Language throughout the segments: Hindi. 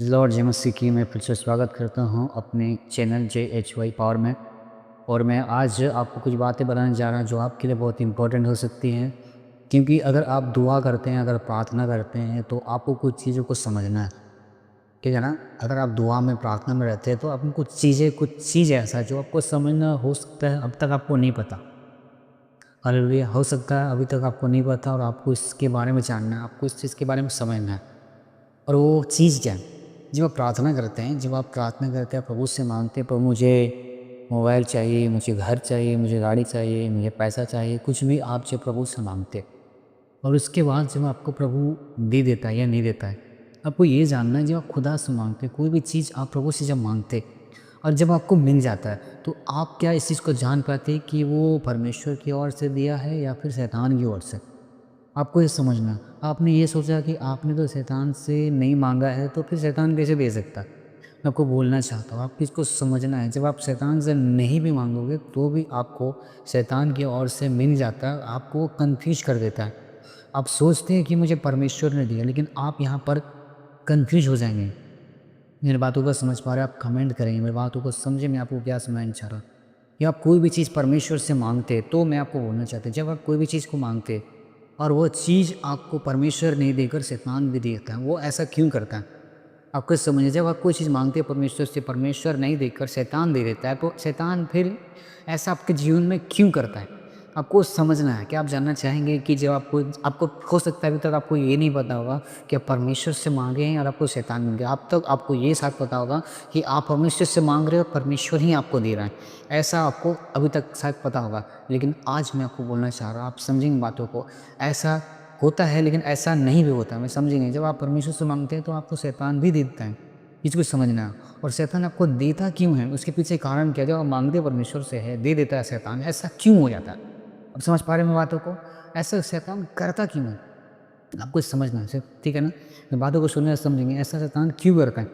लॉर्ड जय मसीह की मैं फिर से स्वागत करता हूं अपने चैनल JHY पावर में। और मैं आज आपको कुछ बातें बताने जा रहा हूं जो आपके लिए बहुत इंपॉर्टेंट हो सकती हैं। क्योंकि अगर आप दुआ करते हैं, अगर प्रार्थना करते हैं, तो आपको कुछ चीज़ों को समझना है, ठीक है ना। अगर आप दुआ में, प्रार्थना में रहते हैं तो आपको कुछ चीज़ ऐसा जो आपको समझना हो सकता है अब तक आपको नहीं पता। हालेलुया। हो सकता है अभी तक आपको नहीं पता और आपको इसके बारे में जानना है, आपको इस चीज़ के बारे में समझना है। और वो चीज़ क्या है? जब आप प्रार्थना करते हैं, प्रभु से माँगते हैं, प्रभु मुझे मोबाइल चाहिए, मुझे घर चाहिए, मुझे गाड़ी चाहिए, मुझे पैसा चाहिए, कुछ भी आप जब प्रभु से माँगते हैं और उसके बाद जब आपको प्रभु दे देता है या नहीं देता है, आपको ये जानना है। जब आप खुदा से माँगते हैं, कोई भी चीज़ आप प्रभु से जब माँगते हैं और जब आपको मिल जाता है, तो आप क्या इस चीज़ को जान पाते हैं कि वो परमेश्वर की ओर से दिया है या फिर शैतान की ओर से? आपको ये समझना। आपने ये सोचा कि आपने तो शैतान से नहीं माँगा है, तो फिर शैतान कैसे दे सकता है? मैं आपको बोलना चाहता हूँ, आपको इसको समझना है। जब आप शैतान से नहीं भी माँगोगे, तो भी आपको शैतान की ओर से मिल जाता है, आपको वो कन्फ्यूज़ कर देता है। आप सोचते हैं कि मुझे परमेश्वर ने दिया, लेकिन आप यहाँ पर कन्फ्यूज़ हो जाएँगे। मेरी बातों को समझ पा रहे हैं, आप कमेंट करेंगे, मेरी बातों को समझे, मैं आपको क्या समझाना चाह रहा हूँ। कि आप कोई भी चीज़ परमेश्वर से माँगते हैं, तो मैं आपको बोलना चाहता हूँ, जब आप कोई भी चीज़ को माँगते हैं और वो चीज़ आपको परमेश्वर नहीं देकर शैतान भी देता है, वो ऐसा क्यों करता है? आपको समझिए, जब आप कोई चीज़ माँगते हैं परमेश्वर से, परमेश्वर नहीं देकर शैतान दे देता है, तो शैतान फिर ऐसा आपके जीवन में क्यों करता है? आपको समझना है। क्या आप जानना चाहेंगे कि जब आपको हो सकता है अभी तक आपको ये नहीं पता होगा कि आप परमेश्वर से माँगे हैं और आपको शैतान मिल गया। अब तक आपको ये शायद पता होगा कि आप परमेश्वर से माँग रहे हो और परमेश्वर ही आपको दे रहा है। ऐसा आपको अभी तक शायद पता होगा। लेकिन आज मैं आपको बोलना चाह रहा हूँ, आप समझेंगे बातों को। ऐसा होता है, लेकिन ऐसा नहीं भी होता है, मैं समझेंगे। जब आप परमेश्वर से माँगते हैं तो आपको शैतान भी दे देता है, इसको समझना है। और शैतान आपको देता क्यों है, उसके पीछे कारण क्या है? जब आप माँगते परमेश्वर से है, दे देता है शैतान, ऐसा क्यों हो जाता है? अब समझ पा रहे हैं मेरी बातों को? ऐसा शैतान करता क्यों है? आपको समझना है सिर्फ, ठीक है ना? मैं बातों को सुनना समझेंगे, ऐसा शैतान क्यों करता है?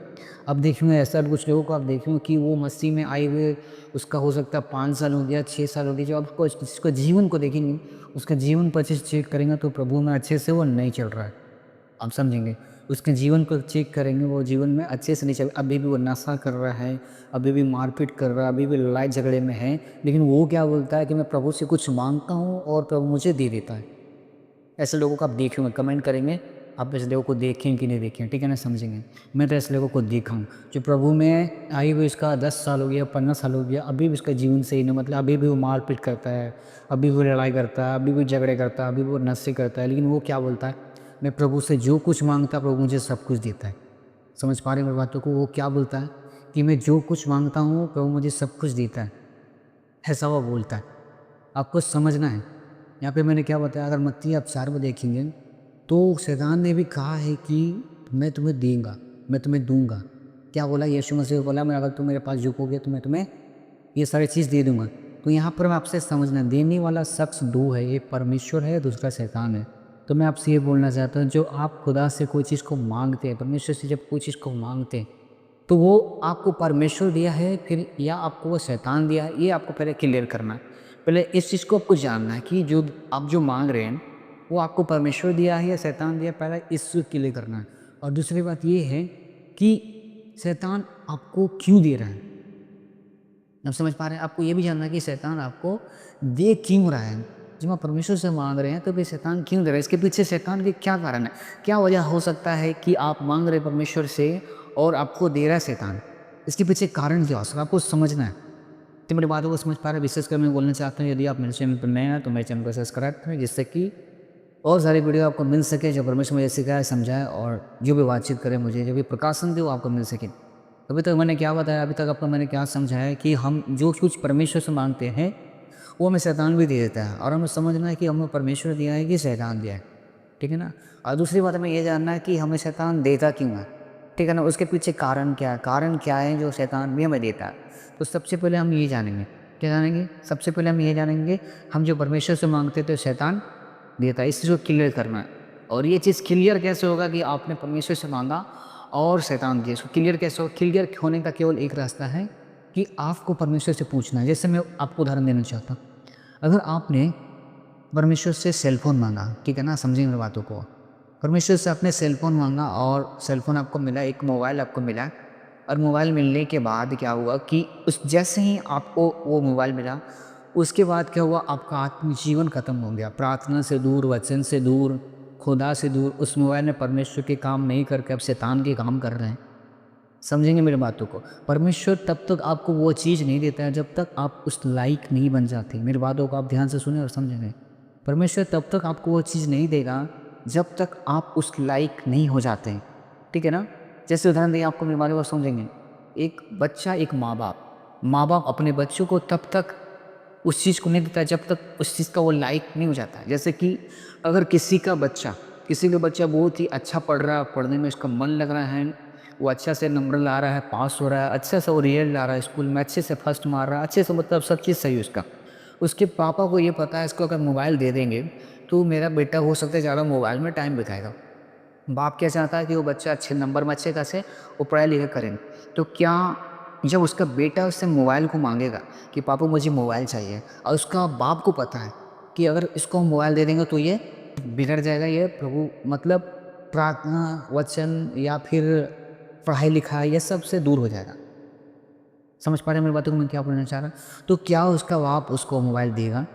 अब देखेंगे ऐसा कुछ लोगों को, आप देखेंगे कि वो मसीह में आए हुए उसका हो सकता है 5 साल हो गया, 6 साल हो गया, जो आप उसको जीवन को देखेंगे, उसका जीवन पर अच्छे से चेक करेंगे तो प्रभु में अच्छे से वो नहीं चल रहा है। आप समझेंगे। उसके जीवन को चेक करेंगे, वो जीवन में अच्छे से नहीं चल, अभी भी वो नशा कर रहा है, अभी भी मारपीट कर रहा है, अभी भी लड़ाई झगड़े में है। लेकिन वो क्या बोलता है कि मैं प्रभु से कुछ माँगता हूँ और प्रभु मुझे दे देता है। ऐसे लोगों को आप देखे होंगे, कमेंट करेंगे, आप ऐसे लोगों को देखें कि नहीं देखें, ठीक है ना, समझेंगे। मैं तो ऐसे लोगों को देखा हूँ, जो प्रभु में आए हुए इसका 10 साल हो गया, 15 साल हो गया, अभी भी उसका जीवन सही नहीं, मतलब अभी भी वो मारपीट करता है, अभी भी वो लड़ाई करता है, अभी भी झगड़े करता है, अभी भी वो नशे करता है। लेकिन वो क्या बोलता है, मैं प्रभु से जो कुछ माँगता है, प्रभु मुझे सब कुछ देता है। समझ पा रहे हैं मेरी बातों को? वो क्या बोलता है कि मैं जो कुछ माँगता हूँ, प्रभु मुझे सब कुछ देता है, ऐसा वो बोलता है। आपको समझना है। यहाँ पे मैंने क्या बताया, अगर मत्ती आप 4 में देखेंगे, तो शैतान ने भी कहा है कि मैं तुम्हें दूँगा, मैं तुम्हें दूँगा। क्या बोला? यीशु मसीह बोला, मैं अगर तुम मेरे पास झुकोगे तो मैं तुम्हें ये सारी चीज़ दे दूँगा। तो यहाँ पर मैं आपसे समझना, देने वाला शख्स 2 है, एक परमेश्वर है, दूसरा शैतान है। तो मैं आपसे ये बोलना चाहता हूँ, जो आप खुदा से कोई चीज़ को माँगते हैं, परमेश्वर से जब कोई चीज़ को माँगते हैं, तो वो आपको परमेश्वर दिया है फिर या आपको वो शैतान दिया है, ये आपको पहले क्लियर करना है। पहले इस चीज़ को आपको जानना है कि जो आप जो माँग रहे हैं, वो आपको परमेश्वर दिया है या शैतान दिया है, पहले इसको क्लियर करना है। और दूसरी बात ये है कि शैतान आपको क्यों दे रहा है? आप समझ पा रहे हैं? आपको ये भी जानना है कि शैतान आपको दे क्यों रहा है? जब आप परमेश्वर से माँग रहे हैं, तो फिर शैतान क्यों दे रहा है? इसके पीछे शैतान के क्या कारण है? क्या वजह हो सकता है कि आप माँग रहे हैं परमेश्वर से और आपको दे रहा है शैतान? इसके पीछे कारण क्या हो सकता है? आपको समझना है। तो मेरी बातों को समझ पा रहे हैं? विशेषकर मैं बोलना चाहता हूँ, यदि आप मेरे चैनल पर नए हैं, तो मेरे चैनल को सब्सक्राइब करें, जिससे कि और सारी वीडियो आपको मिल सके, जो परमेश्वर मुझे सिखाए, समझाए और जो भी बातचीत करे मुझे, जो भी प्रकाशन दे, वो आपको मिल सके। अभी तक मैंने क्या बताया, अभी तक आपको मैंने क्या समझाया कि हम जो कुछ परमेश्वर से माँगते हैं, वो हमें शैतान भी दे देता है और हमें समझना है कि हमें परमेश्वर दिया है कि शैतान दिया है, ठीक है ना? और दूसरी बात हमें ये जानना है कि हमें शैतान देता क्यों है, ठीक है ना? उसके पीछे कारण क्या है जो शैतान भी हमें देता है? तो सबसे पहले हम ये जानेंगे, क्या जानेंगे? सबसे पहले हम ये जानेंगे, हम जो परमेश्वर से माँगते हैं तो शैतान देता है, इस चीज़ को क्लियर करना है। और ये चीज़ क्लियर कैसे होगा कि आपने परमेश्वर से माँगा और शैतान दिया? इसको क्लियर कैसे हो? क्लियर होने का केवल एक रास्ता है कि आपको परमेश्वर से पूछना है। जैसे मैं आपको उदाहरण देना चाहता हूँ। अगर आपने परमेश्वर से सेल फ़ोन माँगा, ठीक है ना? समझिए मेरी बातों को। परमेश्वर से आपने सेल फ़ोन माँगा और सेल फ़ोन आपको मिला, एक मोबाइल आपको मिला और मोबाइल मिलने के बाद क्या हुआ कि उस जैसे ही आपको वो मोबाइल मिला, उसके बाद क्या हुआ, आपका आत्मजीवन ख़त्म हो गया। प्रार्थना से दूर, वचन से दूर, खुदा से दूर, उस मोबाइल में परमेश्वर के काम नहीं करके अब शैतान के काम कर रहे हैं। समझेंगे मेरी बातों को। परमेश्वर तब तक आपको वो चीज़ नहीं देता है जब तक आप उस लायक नहीं बन जाते। मेरी बातों को आप ध्यान से सुनें और समझेंगे। परमेश्वर तब तक आपको वो चीज़ नहीं देगा जब तक आप उस लायक नहीं हो जाते हैं। ठीक है ना? जैसे उदाहरण दें आपको, मेरी बातों को समझेंगे। एक बच्चा, एक माँ-बाप अपने बच्चों को तब तक उस चीज़ को नहीं देता जब तक उस चीज़ का वो लायक नहीं हो जाता है। जैसे कि अगर किसी का बच्चा बहुत ही अच्छा पढ़ रहा है, पढ़ने में उसका मन लग रहा है, वो अच्छा से नंबर ला रहा है, पास हो रहा है, अच्छे से वो रिज़ल्ट ला रहा है, स्कूल में अच्छे से फर्स्ट मार रहा है, अच्छे से मतलब सब चीज़ सही है उसका। उसके पापा को ये पता है इसको अगर मोबाइल दे देंगे तो मेरा बेटा हो सकता है ज़्यादा मोबाइल में टाइम बिताएगा। बाप क्या चाहता है कि वो बच्चा अच्छे नंबर में अच्छे खासे वो पढ़ाई लिखाई करें। तो क्या जब उसका बेटा उससे मोबाइल को मांगेगा कि पापा मुझे मोबाइल चाहिए, और उसका बाप को पता है कि अगर इसको हम मोबाइल दे देंगे तो ये बिगड़ जाएगा, ये प्रभु मतलब प्रार्थना, वचन या फिर पढ़ाई लिखाई ये सब से दूर हो जाएगा। समझ पा रहे हैं मेरी बातों को मैं क्या बोलना चाह रहा? तो क्या उसका बाप उसको मोबाइल देगा?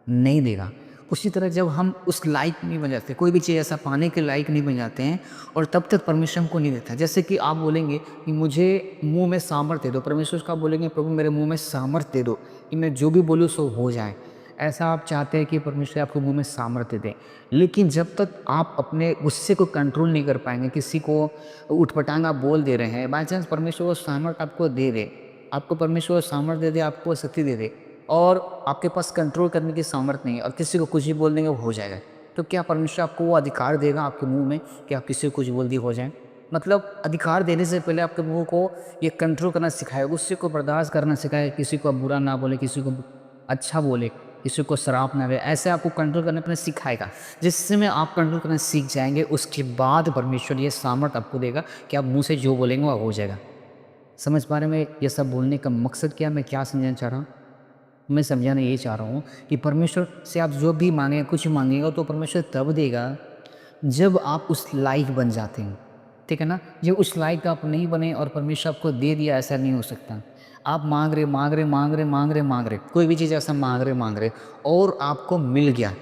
नहीं देगा। उसी तरह जब हम उस लायक नहीं बन जाते, कोई भी चीज़ ऐसा पाने के लायक नहीं बन जाते हैं और तब तक परमेश्वर हमको नहीं देता। जैसे कि आप बोलेंगे कि मुझे मुँह में सामर्थ्य दे दो, परमेश्वर का बोलेंगे प्रभु मेरे मुँह में सामर्थ्य दे दो कि मैं जो भी बोलूँ सो हो जाए। ऐसा आप चाहते हैं कि परमेश्वर आपको मुँह में सामर्थ्य दें। लेकिन जब तक आप अपने गुस्से को कंट्रोल नहीं कर पाएँगे, किसी को ऊट-पटांग आप बोल दे रहे हैं, बाय चांस परमेश्वर वो सामर्थ्य आपको दे दे, आपको परमेश्वर सामर्थ्य दे दे, आपको शक्ति दे दे और आपके पास कंट्रोल करने की सामर्थ्य नहीं है और किसी को कुछ भी बोल देंगे वो हो जाएगा। तो क्या परमेश्वर आपको वो अधिकार देगा आपके मुँह में कि आप किसी को कुछ बोल दिए हो जाए? मतलब अधिकार देने से पहले आपके मुँह को ये कंट्रोल करना सिखाए, गुस्से को बर्दाश्त करना सिखाए, किसी को बुरा ना बोले, किसी को अच्छा बोले, किसी को श्राप ना दे, ऐसे आपको कंट्रोल करना अपने सिखाएगा। जिससे में आप कंट्रोल करना सीख जाएँगे, उसके बाद परमेश्वर ये सामर्थ्य आपको देगा कि आप मुँह से जो बोलेंगे वो हो जाएगा। समझ पा रहे हैं मैं ये सब बोलने का मकसद क्या, मैं क्या समझाना चाह रहा हूँ? मैं समझाना ये चाह रहा हूँ कि परमेश्वर से आप जो भी माँगे, कुछ माँगेगा तो परमेश्वर तब देगा जब आप उस लायक बन जाते हैं। ठीक है ना? जब उस लायक आप नहीं बने और परमेश्वर आपको दे दिया, ऐसा नहीं हो सकता। आप माँग रहे, माँग रहे, माँग रहे, माँग रहे, माँग रहे, कोई भी चीज़ ऐसा माँग रहे और आपको मिल गया,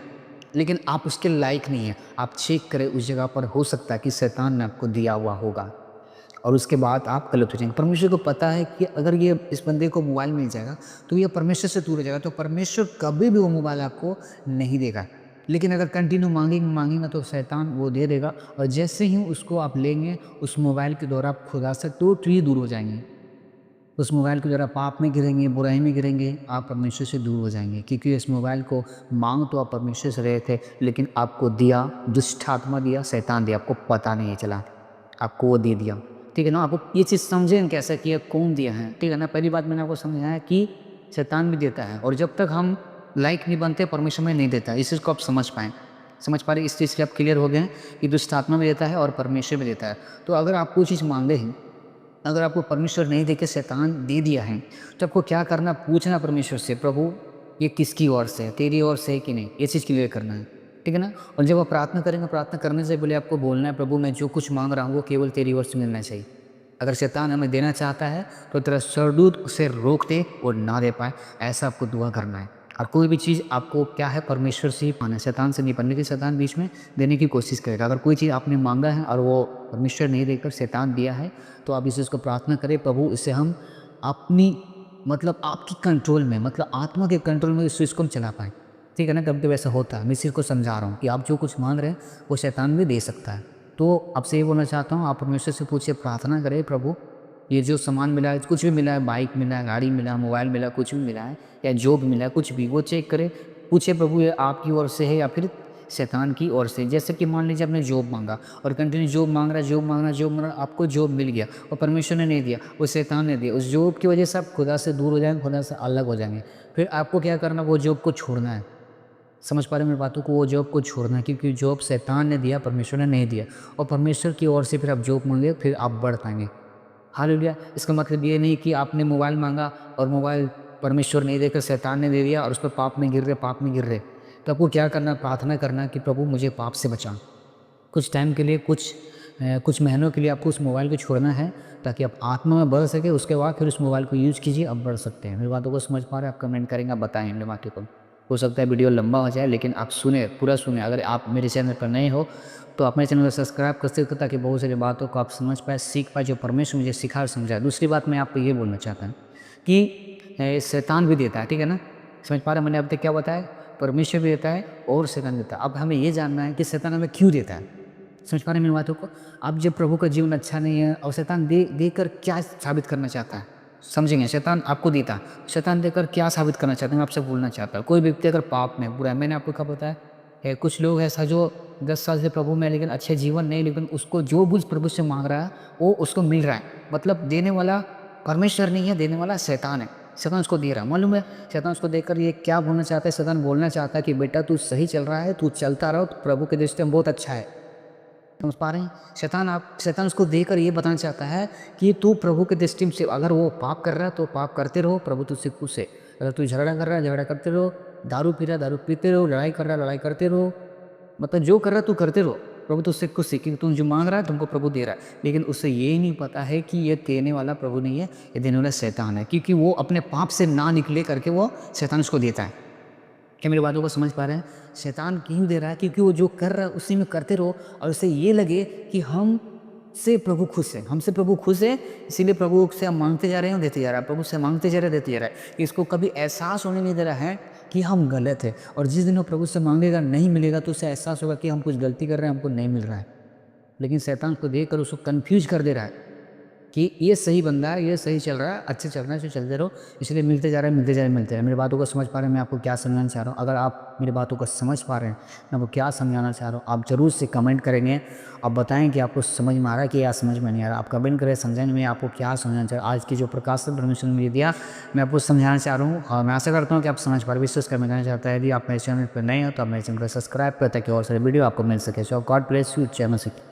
लेकिन आप उसके लायक नहीं हैं। आप चेक करें उस जगह पर, हो सकता है कि शैतान ने आपको दिया हुआ होगा। और उसके बाद आप गलत हो जाएँगे। परमेश्वर को पता है कि अगर ये इस बंदे को मोबाइल मिल जाएगा, तो ये परमेश्वर से दूर हो जाएगा, तो परमेश्वर कभी भी वो मोबाइल आपको नहीं देगा। लेकिन अगर कंटिन्यू माँगेंगे तो शैतान वो दे देगा और जैसे ही उसको आप लेंगे, उस मोबाइल के द्वारा आप खुदा से टोटली दूर हो जाएँगे। उस मोबाइल के द्वारा पाप में गिरेंगे, बुराई में गिरेंगे, आप परमेश्वर से दूर हो जाएँगे क्योंकि इस मोबाइल को माँग तो आप परमेश्वर से रहे थे, लेकिन आपको दिया, दुष्ट आत्मा दिया, शैतान दिया, आपको पता नहीं चला। आपको वो दे दिया। ठीक है ना? आपको ये चीज़ समझें कैसे कि ये कौन दिया है, ठीक है ना? पहली बात मैंने आपको समझाया कि शैतान भी देता है और जब तक हम लायक नहीं बनते परमेश्वर हमें नहीं देता। इस चीज़ को आप समझ पाएँ। समझ पा रहे हैं? इस चीज़ से आप क्लियर हो गए हैं कि दुष्ट आत्मा भी देता है और परमेश्वर भी देता है। तो अगर आप कोई चीज़ माँगे हैं, अगर आपको परमेश्वर नहीं देके शैतान दे दिया है, तो आपको क्या करना, पूछना परमेश्वर से, प्रभु ये किसकी ओर से है? तेरी ओर से है कि नहीं? ये चीज़ क्लियर करना है। ठीक है ना? और जब आप प्रार्थना करेंगे, प्रार्थना करने से पहले आपको बोलना है, प्रभु मैं जो कुछ माँग रहा हूँ वो केवल तेरी ओर से मिलना चाहिए। अगर शैतान हमें देना चाहता है तो तेरा सरदूत उसे रोक दे और ना दे पाए, ऐसा आपको दुआ करना है। और कोई भी चीज़ आपको क्या है, परमेश्वर से ही पाना है, शैतान से नहीं पाने की। शैतान बीच में देने की कोशिश करेगा। अगर कोई चीज़ आपने माँगा है और वो परमेश्वर नहीं देकर शैतान दिया है, तो आप इस चीज़ को प्रार्थना करें, प्रभु इससे हम अपनी मतलब आपकी कंट्रोल में, मतलब आत्मा के कंट्रोल में इस चीज़ को हम चला पाएँ। ठीक है ना? कभी-कभी ऐसा होता है। मैं इस चीज़ को समझा रहा हूँ कि आप जो कुछ माँग रहे हैं, वो शैतान भी दे सकता है। तो आपसे ये बोलना चाहता हूँ, आप परमेश्वर से पूछिए, प्रार्थना करें, प्रभु ये जो सामान मिला है, कुछ भी मिला है, बाइक मिला है, गाड़ी मिला है, मोबाइल मिला है, कुछ भी मिला है या जॉब मिला है, कुछ भी, वो चेक करें। पूछिए, प्रभु ये आपकी ओर से है या फिर शैतान की ओर से। जैसे कि मान लीजिए आपने जॉब माँगा और कंटिन्यू जॉब माँग रहा है, जॉब माँग रहा है, जॉब माँग रहा है, आपको जॉब मिल गया और परमेश्वर ने नहीं दिया, वो शैतान ने दिया। उस जॉब की वजह से आप खुदा से दूर हो जाएँगे, खुदा से अलग हो जाएँगे। फिर आपको क्या करना, वो जॉब को छोड़ना है। समझ पा रहे हैं मेरी बातों को? वो जॉब को छोड़ना है क्योंकि जॉब शैतान ने दिया, परमेश्वर ने नहीं दिया। और परमेश्वर की ओर से फिर आप जॉब माँगे, फिर आप बढ़ पाएँगे। हालेलुया! इसका मतलब ये नहीं कि आपने मोबाइल माँगा और मोबाइल परमेश्वर नहीं देकर शैतान ने दे दिया और उस पर पाप में गिर रहे, पाप में गिर रहे। तो आपको क्या करना है? प्रार्थना करना है कि प्रभु मुझे पाप से बचा। कुछ टाइम के लिए कुछ महीनों के लिए आपको उस मोबाइल को छोड़ना है ताकि आप आत्मा में बढ़ सके। उसके बाद फिर उस मोबाइल को यूज़ कीजिए, अब बढ़ सकते हैं। मेरी बातों को समझ पा रहे हैं आप? कमेंट करेंगे, आप बताएँ मेरी बातों को। हो सकता है वीडियो लंबा हो जाए, लेकिन आप सुने, पूरा सुने। अगर आप मेरे चैनल पर नए हो तो आप मेरे चैनल को सब्सक्राइब कर सकते हो ताकि बहुत सारी बातों को आप समझ पाएँ, सीख पाएँ, जो परमेश्वर मुझे सिखा और समझाए। दूसरी बात मैं आपको ये बोलना चाहता हूँ कि शैतान भी देता है, ठीक है ना? समझ पा रहे हैं मैंने अब तक क्या बताया? परमेश्वर भी देता है और शैतान देता है। अब हमें ये जानना है कि शैतान हमें क्यों देता है? समझ पा रहे हैं मेरी बातों को? अब जब प्रभु का जीवन अच्छा नहीं है और शैतान देकर क्या साबित करना चाहता है? समझेंगे, शैतान आपको देता है, शैतान देकर क्या साबित करना चाहता है, मैं आपसे बोलना चाहता हूँ। कोई व्यक्ति अगर पाप में बुरा है, मैंने आपको कब बताया है, कुछ लोग ऐसा जो 10 साल से प्रभु में, लेकिन अच्छे जीवन नहीं, लेकिन उसको जो कुछ प्रभु से माँग रहा है वो उसको मिल रहा है। मतलब देने वाला परमेश्वर नहीं है, देने वाला शैतान है। शैतान उसको दे रहा है, मालूम है? शैतान उसको देकर ये क्या बोलना चाहता है? शैतान बोलना चाहता है कि बेटा तू सही चल रहा है, तू चलता रहो, तो प्रभु के दृष्टि में बहुत अच्छा है। समझ पा रहे हैं? शैतान उसको देकर ये बताना चाहता है कि तू प्रभु के दृष्टि से, अगर वो पाप कर रहा है तो पाप करते रहो, प्रभु तुझसे खुश है। अगर तू झगड़ा कर रहा है, झगड़ा करते रहो, दारू पी रहा है, दारू पीते रहो, लड़ाई कर रहा है, लड़ाई करते रहो। मतलब जो कर रहा है तू करते रहो, प्रभु तुझसे खुश है, क्योंकि तुम जो माँग रहा है तुमको प्रभु दे रहा है। लेकिन उसे ये नहीं पता है कि ये देने वाला प्रभु नहीं है, ये देने वाला शैतान है, क्योंकि वो अपने पाप से ना निकले करके वो शैतान उसको देता है। क्या मेरी बातों को समझ पा रहे हैं? शैतान क्यों दे रहा है? क्योंकि वो जो कर रहा है उसी में करते रहो और उसे ये लगे कि हमसे प्रभु खुश है, हमसे प्रभु खुश है, इसीलिए प्रभु से हम मांगते जा रहे हैं, देते जा रहा है, प्रभु से मांगते जा रहे हैं, देते जा रहा है। इसको कभी एहसास होने नहीं दे रहा है कि हम गलत है, और जिस दिन वो प्रभु से मांगेगा नहीं मिलेगा तो उसे एहसास होगा कि हम कुछ गलती कर रहे हैं, हमको नहीं मिल रहा है। लेकिन शैतान को देख कर उसको कन्फ्यूज कर दे रहा है कि ये सही बंदा है, ये सही चल रहा है, अच्छे चल रहा है, इसे चलते रहो, इसलिए मिलते जा रहे हैं, मिलते जा रहे हैं, मिलते जा रहे हैं। मेरी बातों को समझ पा रहे हैं मैं आपको क्या समझाना चाह रहा हूँ? अगर आप मेरी बातों को समझ पा रहे हैं, मैं आपको क्या समझाना चाह रहा हूँ, आप ज़रूर से कमेंट करेंगे। आप बताएं कि आपको समझ में आ रहा है कि या समझ में नहीं आ रहा। आप कमेंट करें, समझाएंगे मैं आपको क्या समझाना चाह रहा हूँ। आज की जो प्रकाश परमेश्वर ने मुझे दिया, मैं आपको समझाना चाह रहा हूँ, और मैं आशा करता हूँ कि आप समझ पा रहे। विश्वास करना कहना चाहता है, यदि आप मेरे चैनल पर नए हो तो आप मेरे चैनल को सब्सक्राइब करें ताकि और सारे वीडियो आपको मिल सके। सो गॉड ब्लेस यू, जय मसीह।